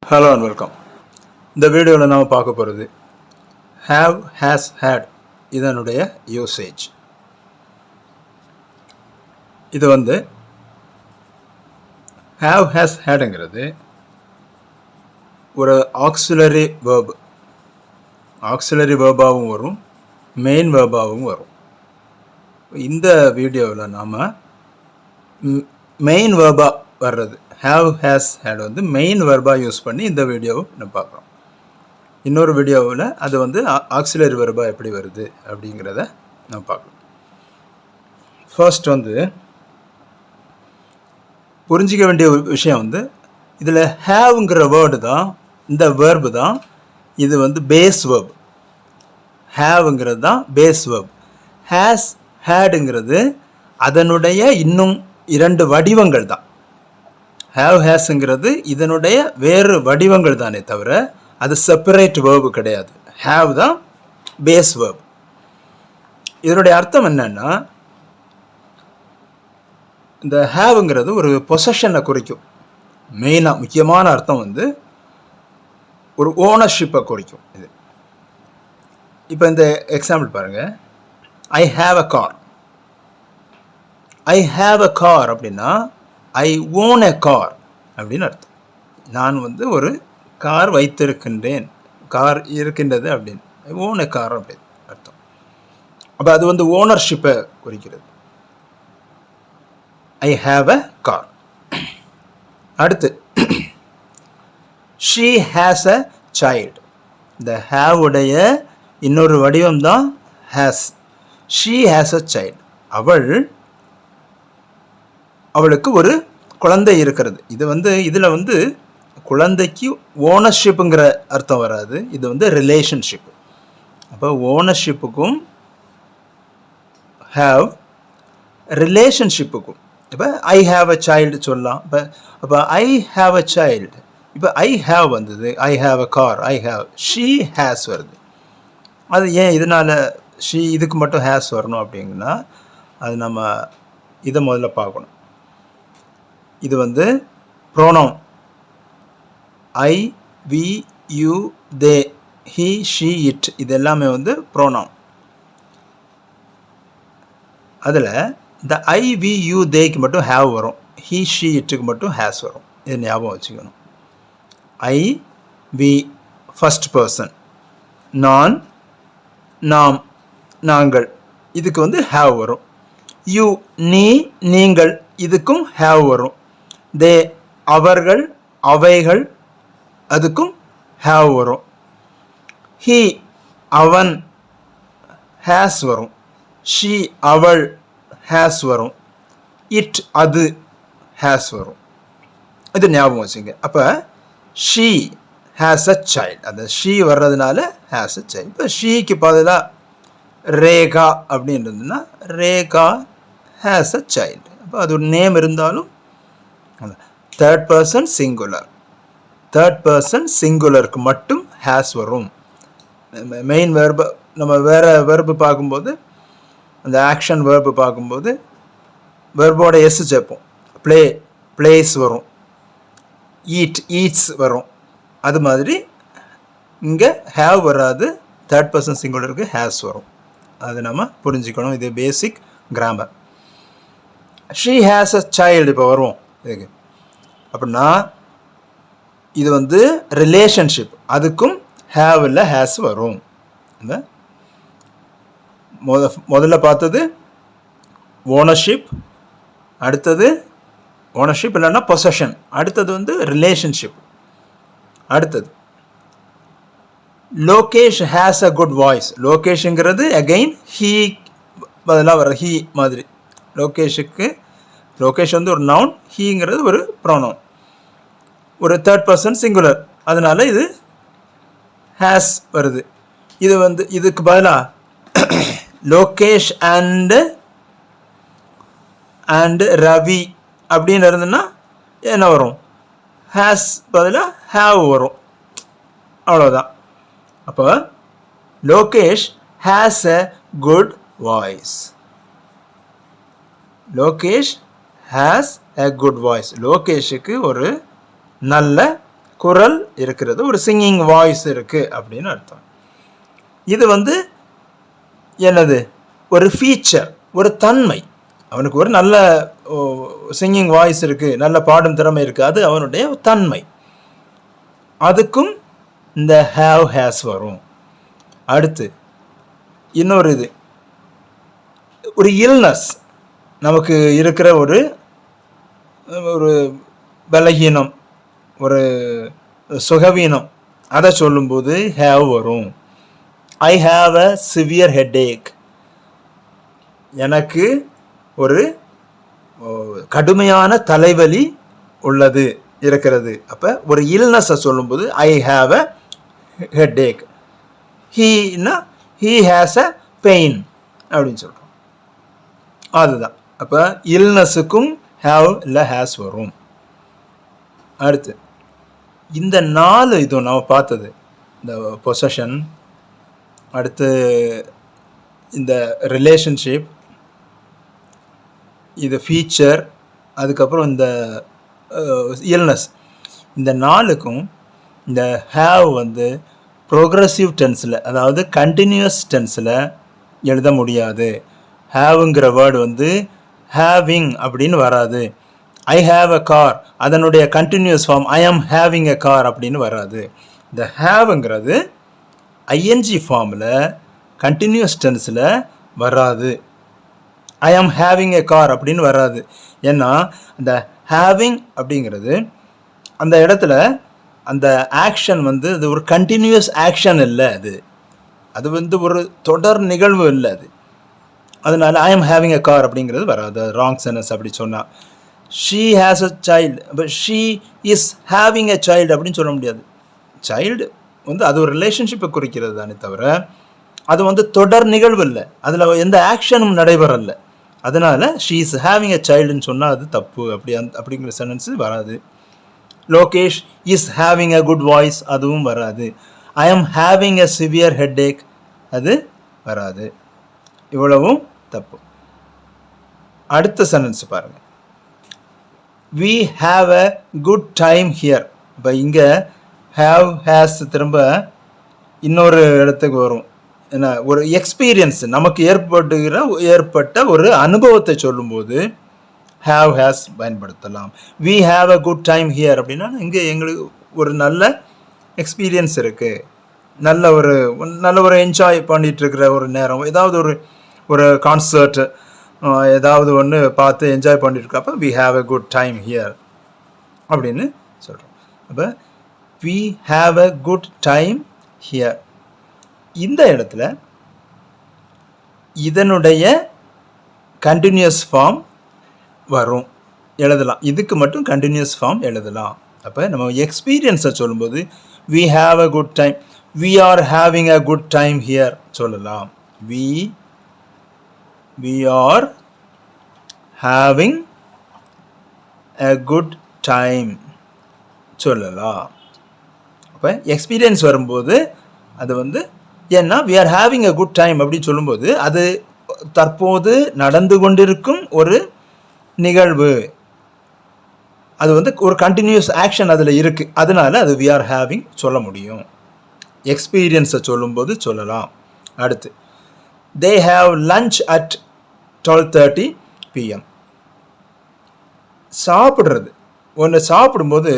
Hello and welcome. இந்த வீடியோவில் நாம் பார்க்க போகிறது ஹேவ் ஹேஸ் ஹேட் இதனுடைய யூசேஜ். இது ஹேவ் ஹேஸ் ஹேடுங்கிறது ஒரு ஆக்சிலரி வேர்பு. ஆக்சிலரி வேர்பாகவும் வரும், மெயின் வேர்பாகவும் வரும். இந்த வீடியோவில் நாம் மெயின் வேர்பாக வர்றது ஹேவ் ஹேஸ் ஹேட் மெயின் வேர்பாக யூஸ் பண்ணி இந்த வீடியோவை நம்ம பார்க்குறோம். இன்னொரு வீடியோவில் அது ஆக்சிலரி வேர்பாக எப்படி வருது அப்படிங்கிறத நம்ம பார்க்கலாம். ஃபர்ஸ்ட் புரிஞ்சிக்க வேண்டிய ஒரு விஷயம் இதில் ஹேவ்ங்கிற வேர்டு தான், இந்த வேர்பு தான் இது பேஸ் வேர்ப். ஹேவ்ங்கிறது தான் பேஸ் வேர்ப். ஹேஸ் ஹேடுங்கிறது அதனுடைய இன்னும் 2 வடிவங்கள் தான். ஹேவ் ஹேஸுங்கிறது இதனுடைய வேறு வடிவங்கள் தானே தவிர அது செப்பரேட் வேர்பு கிடையாது. ஹேவ் தான் பேஸ் வேர்ப். இதனுடைய அர்த்தம் என்னன்னா, இந்த ஹேவ்ங்கிறது ஒரு பொசஷனை குறிக்கும். மெயினாக முக்கியமான அர்த்தம் ஒரு ஓனர்ஷிப்பை குறிக்கும். இது இப்போ இந்த எக்ஸாம்பிள் பாருங்க. ஐ have a car. I have a car அப்படின்னா ஐ ஓன் எ கார் அப்படின்னு அர்த்தம். நான் ஒரு கார் வைத்திருக்கின்றேன், கார் இருக்கின்றது அப்படின்னு. ஐ ஓன் எ கார் அப்படின்னு அர்த்தம். அப்போ அது ஓனர்ஷிப்பை குறிக்கிறது. ஐ ஹாவ் அ கார். அடுத்து ஷீ ஹேஸ் அ சைல்டு. இந்த ஹேவ் உடைய இன்னொரு வடிவம் தான் has. She has a child. அவளுக்கு ஒரு குழந்தை இருக்கிறது. இது இதில் குழந்தைக்கு ஓனர்ஷிப்புங்கிற அர்த்தம் வராது. இது ரிலேஷன்ஷிப். அப்போ ஓனர்ஷிப்புக்கும் ஹேவ், ரிலேஷன்ஷிப்புக்கும் இப்போ ஐ ஹாவ் அ சைல்டு சொல்லலாம். அப்போ ஐ ஹாவ் அ சைல்டு. இப்போ ஐ ஹாவ் வந்தது, ஐ have a car, I have. She has வருது. அது ஏன் இதனால் ஷீ இதுக்கு மட்டும் ஹேஸ் வரணும் அப்படிங்கன்னா, அது நம்ம இதை முதல்ல பார்க்கணும். இது pronoun. I, we, you, they, he, she, it இது எல்லாமே ப்ரோனவுன். அதில் இந்த ஐ, வி, யூ, தேக்கு மட்டும் ஹேவ் வரும். ஹி, ஷீ, இட்டுக்கு மட்டும் ஹேஸ் வரும். இது ஞாபகம் வச்சுக்கணும். ஐ, வி ஃபர்ஸ்ட் பர்சன். நான், நாம், நாங்கள் இதுக்கு ஹேவ் வரும். யூ நீ, நீங்கள் இதுக்கும் ஹேவ் வரும். தே அவர்கள், அவைகள் அதுக்கும் ஹேவ் வரும். ஹி அவன் ஹேஸ் வரும். ஷீ அவள் ஹேஸ் வரும். இட் அது ஹேஸ் வரும். இது ஞாபகம் வச்சுங்க. அப்போ ஷீ ஹேஸ் அ சைல்டு. அந்த ஷீ வர்றதுனால ஹேஸ் அ சைல்டு. இப்போ ஷீக்கு பதிலாக ரேகா அப்படின்னு இருந்ததுன்னா ரேகா ஹேஸ் அ சைல்டு. அப்போ அது ஒரு நேம் இருந்தாலும் third person singular. Third person சிங்குலருக்கு மட்டும் ஹேஸ் வரும். மெயின் வேர்பு நம்ம வேறு வேர்பு பார்க்கும்போது, அந்த ஆக்ஷன் வேர்பு பார்க்கும்போது வேர்போட எஸ் சேர்ப்போம். ப்ளே பிளேஸ் வரும். ஈட் ஈட்ஸ் வரும். அது மாதிரி இங்கே ஹேவ் வராது, தேர்ட் பர்சன் சிங்குலருக்கு ஹேஸ் வரும். அது நம்ம புரிஞ்சுக்கணும். இது பேசிக் grammar. She has a child இப்போ வருவோம் இதுக்கு. அப்படின்னா இது ரிலேஷன்ஷிப். அதுக்கும் ஹேவ் இல்லை ஹேஸ் வரும். முதல்ல பார்த்தது ஓனர்ஷிப், அடுத்தது ஓனர்ஷிப் இல்லைன்னா பொசஷன், அடுத்தது ரிலேஷன்ஷிப். அடுத்தது Lokesh has a good voice. லோகேஷுங்கிறது அகெயின் ஹீ பதிலாக வர ஹீ மாதிரி. லோகேஷ் ஒரு நவுன், ஹீங்கிறது ஒரு ப்ரோனவுன், ஒரு தேர்ட் பர்சன் சிங்குலர். அதனால இது ஹேஸ் வருது. இது இதுக்கு பதிலாக லோகேஷ் அண்ட் ரவி அப்படின்னு இருந்ததுன்னா என்ன வரும்? ஹேஸ் பதிலாக ஹேவ் வரும். அவ்வளோதான். அப்போ Lokesh has a good voice. Lokesh has a good voice. லோகேஷுக்கு ஒரு நல்ல குரல் இருக்கிறது, ஒரு சிங்கிங் வாய்ஸ் இருக்குது அப்படின்னு அர்த்தம். இது வந்து என்னது, ஒரு ஃபீச்சர், ஒரு தன்மை. அவனுக்கு ஒரு நல்ல சிங்கிங் வாய்ஸ் இருக்குது, நல்ல பாடும் திறமை இருக்குது, அது அவனுடைய தன்மை. அதுக்கும் இந்த ஹேவ் ஹேஸ் வரும். அடுத்து இன்னொரு இது, ஒரு இல்னஸ், நமக்கு இருக்கிற ஒரு ஒரு பலகீனம், ஒரு சுகவீனம், அதை சொல்லும்போது ஹேவ் வரும். ஐ ஹாவ் அ சிவியர் ஹெட்டேக், எனக்கு ஒரு கடுமையான தலைவலி உள்ளது இருக்கிறது. அப்போ ஒரு இல்னஸை சொல்லும்போது ஐ have a headache, he has a pain அப்படின்னு சொல்கிறோம். அதுதான். அப்போ இல்னஸுக்கும் ஹேவ் இல்லை ஹேஸ் வரும். அடுத்து இந்த 4 இதுவும் நம்ம பார்த்தது, இந்த பொசஷன், அடுத்து இந்த ரிலேஷன்ஷிப், இது ஃபீச்சர், அதுக்கப்புறம் இந்த இல்னஸ், இந்த 4க்கும் இந்த ஹேவ் வந்து ப்ரோக்ரஸிவ் டென்ஸில், அதாவது கண்டினியூஸ் டென்ஸில் எழுத முடியாது. ஹேவுங்கிற வேர்டு வந்து ஹேவிங் அப்படின்னு வராது. ஐ ஹாவ் அ கார், அதனுடைய continuous form I am having a car அப்படின்னு வராது. இந்த ஹேவுங்கிறது ஐஎன்ஜி ஃபார்மில் கண்டினியூஸ் டென்ஸில் வராது. ஐ ஆம் ஹேவிங் எ கார் அப்படின்னு வராது. ஏன்னா அந்த ஹேவிங் அப்படிங்கிறது அந்த இடத்துல அந்த ஆக்ஷன் வந்து அது ஒரு கண்டினியூஸ் ஆக்ஷன் இல்லை, அது வந்து ஒரு தொடர் நிகழ்வு இல்லை அது. அதனால ஐ ஆம் ஹேவிங் எ கார் அப்படிங்கிறது வராது, ராங் சென்டென்ஸ் அப்படி சொன்னால். She has a child, but she is having a child அப்படின்னு சொல்ல முடியாது. சைல்டு வந்து அது ஒரு ரிலேஷன்ஷிப்பை குறிக்கிறது தானே தவிர அது வந்து தொடர் நிகழ்வு இல்லை, அதில் எந்த ஆக்ஷனும் நடைபெறல. அதனால் ஷீ இஸ் ஹேவிங் எ சைல்டுன்னு சொன்னால் அது தப்பு, அப்படிங்கிற சென்டென்ஸு வராது. Lokesh is having a good voice, அதுவும் வராது. ஐ am having a severe headache, அது வராது. இவ்வளவும் தப்பு. அடுத்த சென்டென்ஸ் பாருங்கள், we have a good time here. இப்போ இங்கே have has திரும்ப இன்னொரு இடத்துக்கு வரும். என்ன, ஒரு எக்ஸ்பீரியன்ஸ் நமக்கு ஏற்பட்ட ஒரு அனுபவத்தை சொல்லும்போது have has பயன்படுத்தலாம். we have a good time here அப்படின்னா இங்கே எங்களுக்கு ஒரு நல்ல எக்ஸ்பீரியன்ஸ் இருக்குது, நல்ல ஒரு என்ஜாய் பண்ணிகிட்டு இருக்கிற ஒரு நேரம், ஏதாவது ஒரு கான்சர்ட் ஏதாவது ஒன்று பார்த்து enjoy பண்ணிட்டுருக்கப்ப we have a good time here அப்படின்னு சொல்கிறோம். அப்போ we have a good time here, இந்த இடத்துல இதனுடைய கண்டினியூஸ் ஃபார்ம் வரும், எழுதலாம். இதுக்கு மட்டும் கண்டினியூஸ் ஃபார்ம் எழுதலாம். அப்போ நம்ம எக்ஸ்பீரியன்ஸை சொல்லும்போது we have a good time, we are having a good time here சொல்லலாம். we are having a good time சொல்லலாம். அப்போ எக்ஸ்பீரியன்ஸ் வரும்போது அது வந்து ஏன்னா we are having a good time அப்படின்னு சொல்லும்போது அது தற்போது நடந்து கொண்டிருக்கும் ஒரு நிகழ்வு, அது வந்து ஒரு கண்டினியூஸ் ஆக்ஷன் அதில் இருக்குது. அதனால அது we are having சொல்ல முடியும். எக்ஸ்பீரியன்ஸை சொல்லும்போது சொல்லலாம். அடுத்து they have lunch at 12:30 PM. சாப்பிட்றது, ஒன்று சாப்பிடும்போது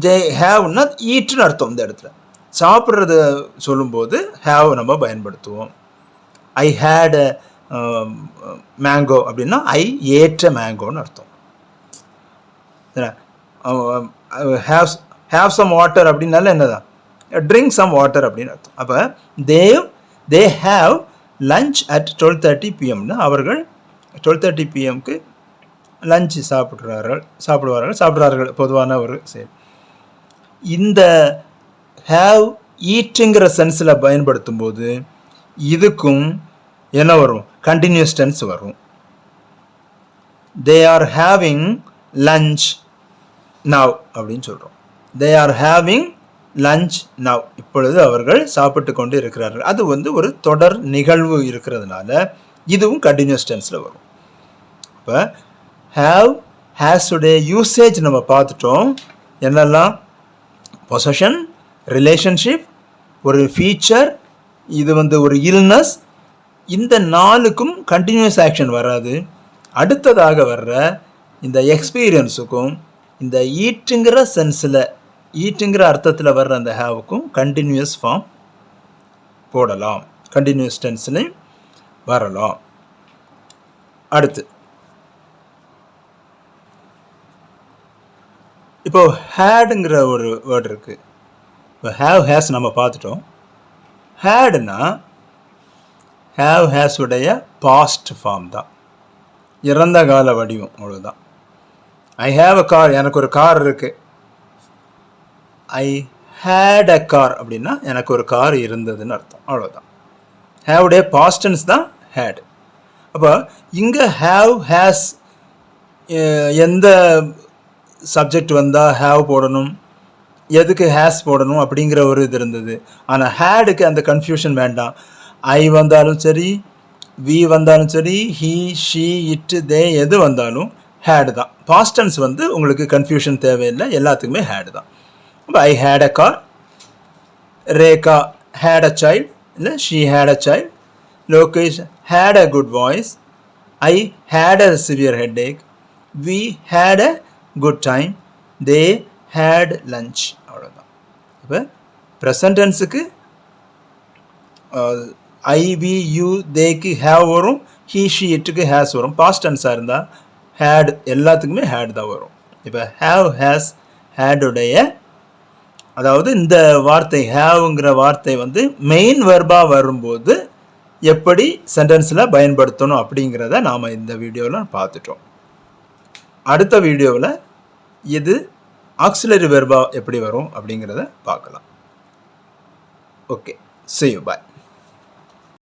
they haveனா ஈட்டுன்னு அர்த்தம். இந்த இடத்துல சாப்பிட்றத சொல்லும்போது have நம்ம பயன்படுத்துவோம். ஐ ஹேட் மேங்கோ அப்படின்னா ஐ ஏற்ற மேங்கோன்னு அர்த்தம். ஹேவ் சம் வாட்டர் அப்படின்னால என்னதான், ட்ரிங்க் சம் வாட்டர் அப்படின்னு அர்த்தம். அப்போ they have lunch at 12:30 PM. அவர்கள் 12:30 PM லஞ்சு சாப்பிடுவார்கள் பொதுவான ஒரு செயல். இந்த ஹேவ் ஈட்டுங்கிற சென்ஸில் பயன்படுத்தும் போது இதுக்கும் என்ன வரும், கண்டினியூஸ் டென்ஸ் வரும். They are having lunch now அப்படின்னு சொல்கிறோம். They are having lunch now, இப்பொழுது அவர்கள் சாப்பிட்டு கொண்டு இருக்கிறார்கள். அது வந்து ஒரு தொடர் நிகழ்வு இருக்கிறதுனால இதுவும் கண்டினியூஸ் டென்ஸில் வரும். இப்போ ஹேவ் ஹேஸ் உடைய யூசேஜ் நம்ம பார்த்துட்டோம். என்னெல்லாம்? பொசஷன், ரிலேஷன்ஷிப், ஒரு ஃபீச்சர், இது ஒரு இல்னஸ். இந்த 4க்கும் கண்டினியூஸ் ஆக்ஷன் வராது. அடுத்ததாக வர்ற இந்த எக்ஸ்பீரியன்ஸுக்கும் இந்த ஈட்டுங்கிற சென்ஸில், ஈட்டுங்கிற அர்த்தத்தில் வர்ற அந்த ஹேவுக்கும் கண்டினியூஸ் ஃபார்ம் போடலாம், கண்டினியூஸ் டென்ஸ்லையும் வரலாம். அடுத்து இப்போ ஹேடுங்கிற ஒரு வேர்டு இருக்கு. இப்போ ஹேவ் ஹேஸ் நம்ம பார்த்துட்டோம். ஹேடுனா ஹேவ் ஹேஸ் உடைய பாஸ்ட் ஃபார்ம் தான், இறந்த கால வடிவம், அவ்வளோதான். ஐ ஹேவ் அ கார், எனக்கு ஒரு கார் இருக்கு. ஐ ஹேட் அ கார் அப்படின்னா எனக்கு ஒரு கார் இருந்ததுன்னு அர்த்தம், அவ்வளோதான். ஹேவுடைய பாஸ்ட் டென்ஸ் தான் ஹேட். அப்போ இங்கே ஹேவ் ஹேஸ் எந்த சப்ஜெக்ட் வந்தால் ஹேவ் போடணும், எதுக்கு ஹேஸ் போடணும் அப்படிங்கிற ஒரு இது இருந்தது. ஆனால் ஹேடுக்கு அந்த கன்ஃபியூஷன் வேண்டாம். ஐ வந்தாலும் சரி, வி வந்தாலும் சரி, ஹீ, ஷீ, இட்டு, தே எது வந்தாலும் ஹேடு தான். பாஸ்ட் டென்ஸ் உங்களுக்கு கன்ஃபியூஷன் தேவையில்லை, எல்லாத்துக்குமே ஹேடு தான். அப்போ I had a car, Rekha had a child, இல்லை she had a child, Lokesh had a good voice, I had a severe headache, we had a good time, they had lunch, அவ்வளோதான். இப்போ present டென்ஸுக்கு I, we, you, தேக்கு have வரும், he, she, இட்டுக்கு has வரும். Past டென்ஸாக இருந்தால் had, எல்லாத்துக்குமே ஹேட் தான் வரும். இப்போ ஹேவ் ஹேஸ் ஹேடுடைய, அதாவது இந்த வார்த்தை ஹேவுங்கிற வார்த்தை மெயின் வெர்பாக வரும்போது எப்படி சென்டென்ஸில் பயன்படுத்தணும் அப்படிங்கிறத நாம் இந்த வீடியோவில் பார்த்துட்டோம். அடுத்த வீடியோவில் இது ஆக்சிலரி வெர்பா எப்படி வரும் அப்படிங்கிறத பார்க்கலாம். Okay, see you, bye.